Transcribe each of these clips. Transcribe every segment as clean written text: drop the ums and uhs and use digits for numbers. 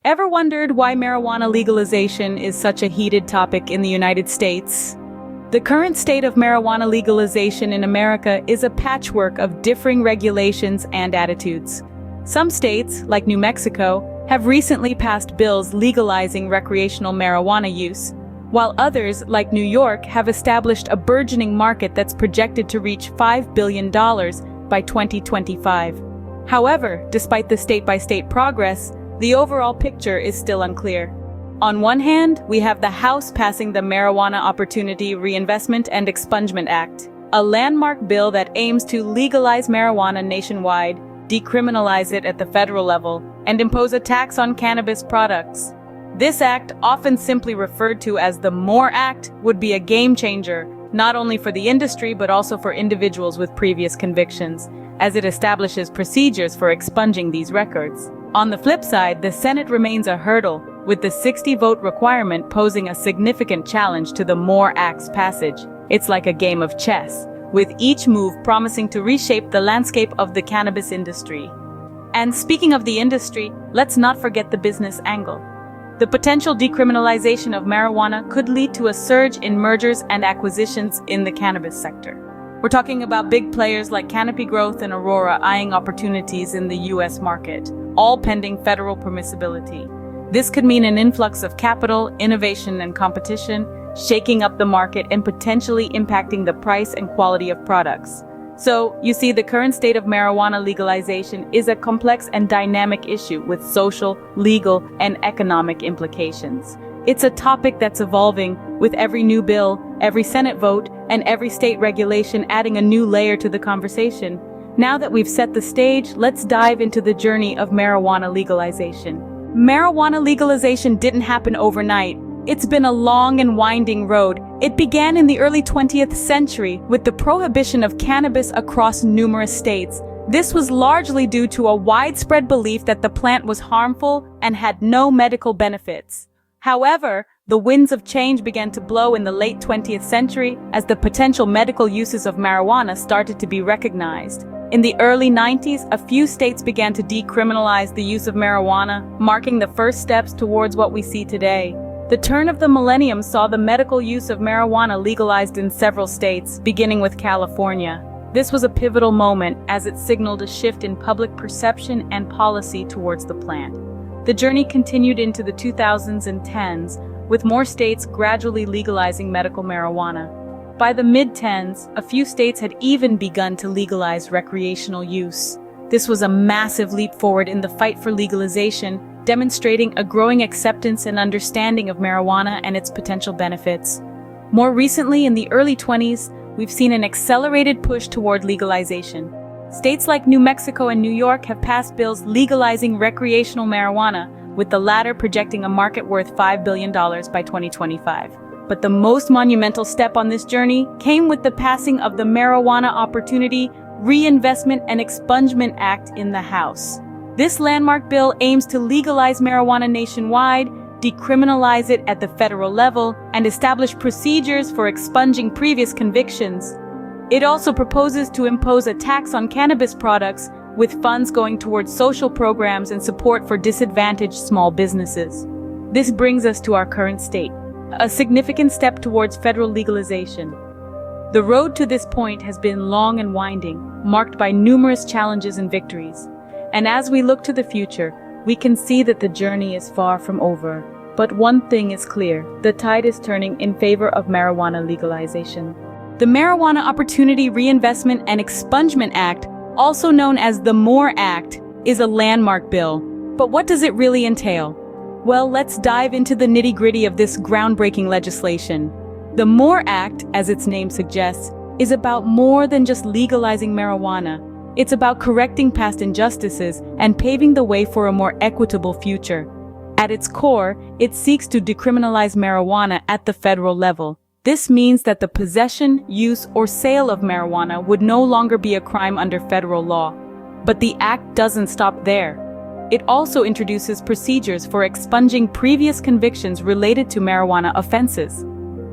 Ever wondered why marijuana legalization is such a heated topic in the United States? The current state of marijuana legalization in America is a patchwork of differing regulations and attitudes. Some states, like New Mexico, have recently passed bills legalizing recreational marijuana use, while others, like New York, have established a burgeoning market that's projected to reach $5 billion by 2025. However, despite the state-by-state progress, the overall picture is still unclear. On one hand, we have the House passing the Marijuana Opportunity Reinvestment and Expungement Act, a landmark bill that aims to legalize marijuana nationwide, decriminalize it at the federal level, and impose a tax on cannabis products. This act, often simply referred to as the MORE Act, would be a game changer, not only for the industry but also for individuals with previous convictions, as it establishes procedures for expunging these records. On the flip side, the Senate remains a hurdle, with the 60-vote requirement posing a significant challenge to the MORE Act's passage. It's like a game of chess, with each move promising to reshape the landscape of the cannabis industry. And speaking of the industry, let's not forget the business angle. The potential decriminalization of marijuana could lead to a surge in mergers and acquisitions in the cannabis sector. We're talking about big players like Canopy Growth and Aurora eyeing opportunities in the U.S. market, all pending federal permissibility. This could mean an influx of capital, innovation, and competition, shaking up the market and potentially impacting the price and quality of products. So, you see, the current state of marijuana legalization is a complex and dynamic issue with social, legal, and economic implications. It's a topic that's evolving, with every new bill, every Senate vote, and every state regulation adding a new layer to the conversation. Now that we've set the stage, let's dive into the journey of marijuana legalization. Marijuana legalization didn't happen overnight. It's been a long and winding road. It began in the early 20th century with the prohibition of cannabis across numerous states. This was largely due to a widespread belief that the plant was harmful and had no medical benefits. However, the winds of change began to blow in the late 20th century as the potential medical uses of marijuana started to be recognized. In the early 90s, a few states began to decriminalize the use of marijuana, marking the first steps towards what we see today. The turn of the millennium saw the medical use of marijuana legalized in several states, beginning with California. This was a pivotal moment as it signaled a shift in public perception and policy towards the plant. The journey continued into the 2000s and 10s, with more states gradually legalizing medical marijuana. By the mid-10s, a few states had even begun to legalize recreational use. This was a massive leap forward in the fight for legalization, demonstrating a growing acceptance and understanding of marijuana and its potential benefits. More recently, in the early 20s, we've seen an accelerated push toward legalization. States like New Mexico and New York have passed bills legalizing recreational marijuana, with the latter projecting a market worth $5 billion by 2025. But the most monumental step on this journey came with the passing of the Marijuana Opportunity Reinvestment and Expungement Act in the House. This landmark bill aims to legalize marijuana nationwide, decriminalize it at the federal level, and establish procedures for expunging previous convictions. It also proposes to impose a tax on cannabis products, with funds going towards social programs and support for disadvantaged small businesses. This brings us to our current state, a significant step towards federal legalization. The road to this point has been long and winding, marked by numerous challenges and victories. And as we look to the future, we can see that the journey is far from over. But one thing is clear: the tide is turning in favor of marijuana legalization. The Marijuana Opportunity Reinvestment and Expungement Act, also known as the MORE Act, is a landmark bill. But what does it really entail? Well, let's dive into the nitty-gritty of this groundbreaking legislation. The MORE Act, as its name suggests, is about more than just legalizing marijuana. It's about correcting past injustices and paving the way for a more equitable future. At its core, it seeks to decriminalize marijuana at the federal level. This means that the possession, use, or sale of marijuana would no longer be a crime under federal law. But the act doesn't stop there. It also introduces procedures for expunging previous convictions related to marijuana offenses.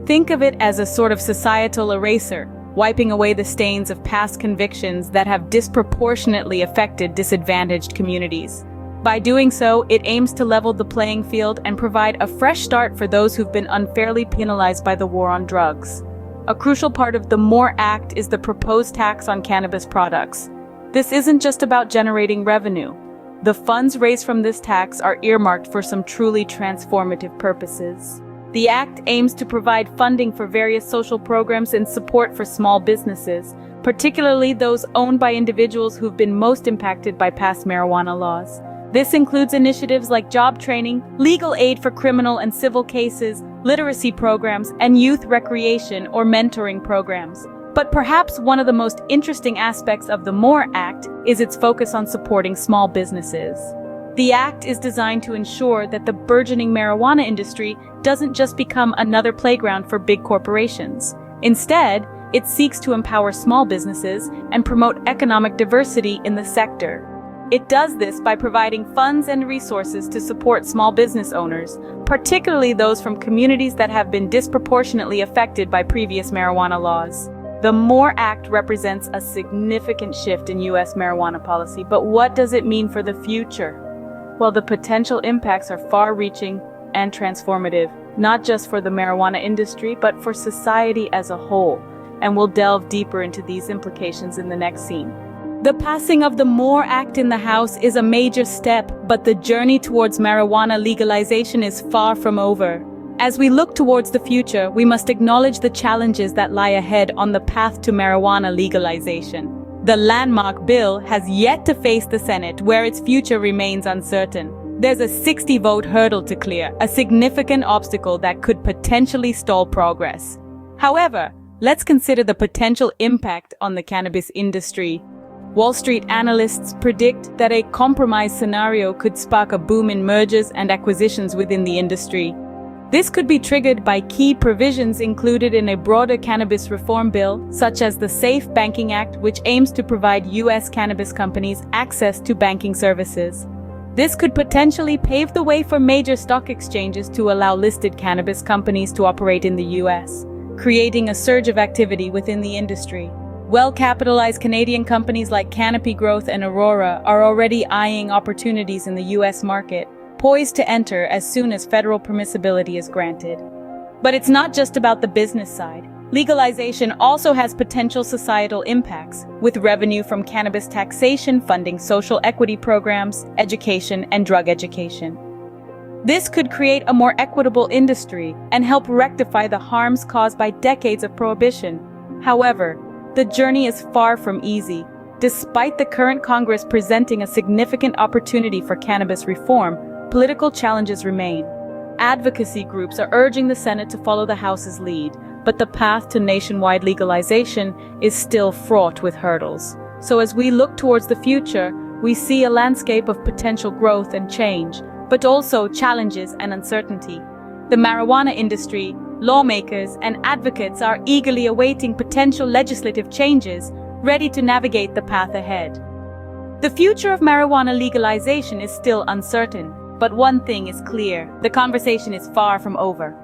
Think of it as a sort of societal eraser, wiping away the stains of past convictions that have disproportionately affected disadvantaged communities. By doing so, it aims to level the playing field and provide a fresh start for those who've been unfairly penalized by the war on drugs. A crucial part of the MORE Act is the proposed tax on cannabis products. This isn't just about generating revenue. The funds raised from this tax are earmarked for some truly transformative purposes. The Act aims to provide funding for various social programs and support for small businesses, particularly those owned by individuals who've been most impacted by past marijuana laws. This includes initiatives like job training, legal aid for criminal and civil cases, literacy programs, and youth recreation or mentoring programs. But perhaps one of the most interesting aspects of the MORE Act is its focus on supporting small businesses. The Act is designed to ensure that the burgeoning marijuana industry doesn't just become another playground for big corporations. Instead, it seeks to empower small businesses and promote economic diversity in the sector. It does this by providing funds and resources to support small business owners, particularly those from communities that have been disproportionately affected by previous marijuana laws. The MORE Act represents a significant shift in U.S. marijuana policy, but what does it mean for the future? Well, the potential impacts are far-reaching and transformative, not just for the marijuana industry, but for society as a whole, and we'll delve deeper into these implications in the next scene. The passing of the MORE Act in the House is a major step, but the journey towards marijuana legalization is far from over. As we look towards the future, we must acknowledge the challenges that lie ahead on the path to marijuana legalization. The landmark bill has yet to face the Senate, where its future remains uncertain. There's a 60-vote hurdle to clear, a significant obstacle that could potentially stall progress. However, let's consider the potential impact on the cannabis industry. Wall Street analysts predict that a compromise scenario could spark a boom in mergers and acquisitions within the industry. This could be triggered by key provisions included in a broader cannabis reform bill, such as the SAFE Banking Act, which aims to provide U.S. cannabis companies access to banking services. This could potentially pave the way for major stock exchanges to allow listed cannabis companies to operate in the U.S., creating a surge of activity within the industry. Well-capitalized Canadian companies like Canopy Growth and Aurora are already eyeing opportunities in the U.S. market, poised to enter as soon as federal permissibility is granted. But it's not just about the business side. Legalization also has potential societal impacts, with revenue from cannabis taxation funding social equity programs, education, and drug education. This could create a more equitable industry and help rectify the harms caused by decades of prohibition. However, the journey is far from easy. Despite the current Congress presenting a significant opportunity for cannabis reform, political challenges remain. Advocacy groups are urging the Senate to follow the House's lead, but the path to nationwide legalization is still fraught with hurdles. So as we look towards the future, we see a landscape of potential growth and change, but also challenges and uncertainty. The marijuana industry, lawmakers, and advocates are eagerly awaiting potential legislative changes, ready to navigate the path ahead. The future of marijuana legalization is still uncertain. But one thing is clear, the conversation is far from over.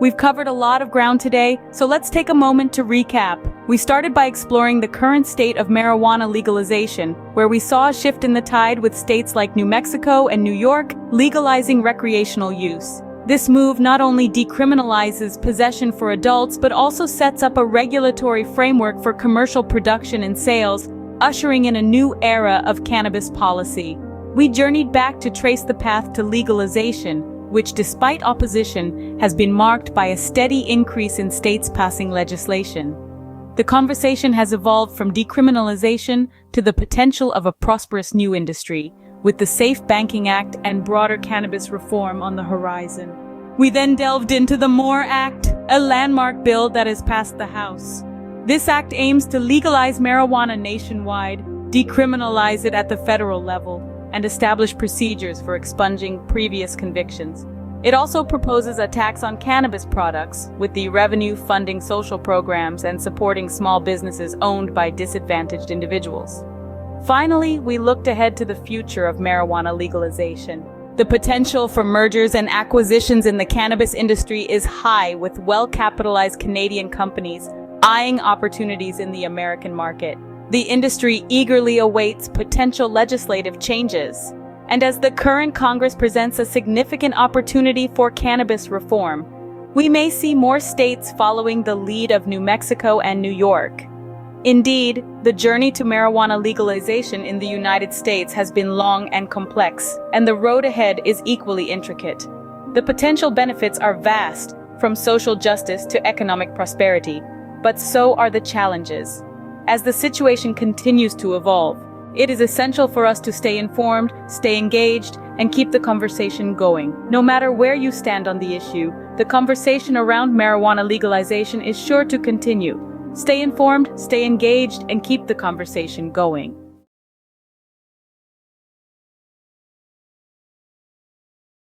We've covered a lot of ground today, so let's take a moment to recap. We started by exploring the current state of marijuana legalization, where we saw a shift in the tide with states like New Mexico and New York legalizing recreational use. This move not only decriminalizes possession for adults, but also sets up a regulatory framework for commercial production and sales, ushering in a new era of cannabis policy. We journeyed back to trace the path to legalization, which, despite opposition, has been marked by a steady increase in states passing legislation. The conversation has evolved from decriminalization to the potential of a prosperous new industry, with the SAFE Banking Act and broader cannabis reform on the horizon. We then delved into the MORE Act, a landmark bill that has passed the House. This act aims to legalize marijuana nationwide, decriminalize it at the federal level, and establish procedures for expunging previous convictions. It also proposes a tax on cannabis products, with the revenue funding social programs and supporting small businesses owned by disadvantaged individuals. Finally, we looked ahead to the future of marijuana legalization. The potential for mergers and acquisitions in the cannabis industry is high, with well-capitalized Canadian companies eyeing opportunities in the American market. The industry eagerly awaits potential legislative changes. And as the current Congress presents a significant opportunity for cannabis reform, we may see more states following the lead of New Mexico and New York. Indeed, the journey to marijuana legalization in the United States has been long and complex, and the road ahead is equally intricate. The potential benefits are vast, from social justice to economic prosperity, but so are the challenges. As the situation continues to evolve, it is essential for us to stay informed, stay engaged, and keep the conversation going. No matter where you stand on the issue, the conversation around marijuana legalization is sure to continue. Stay informed, stay engaged, and keep the conversation going.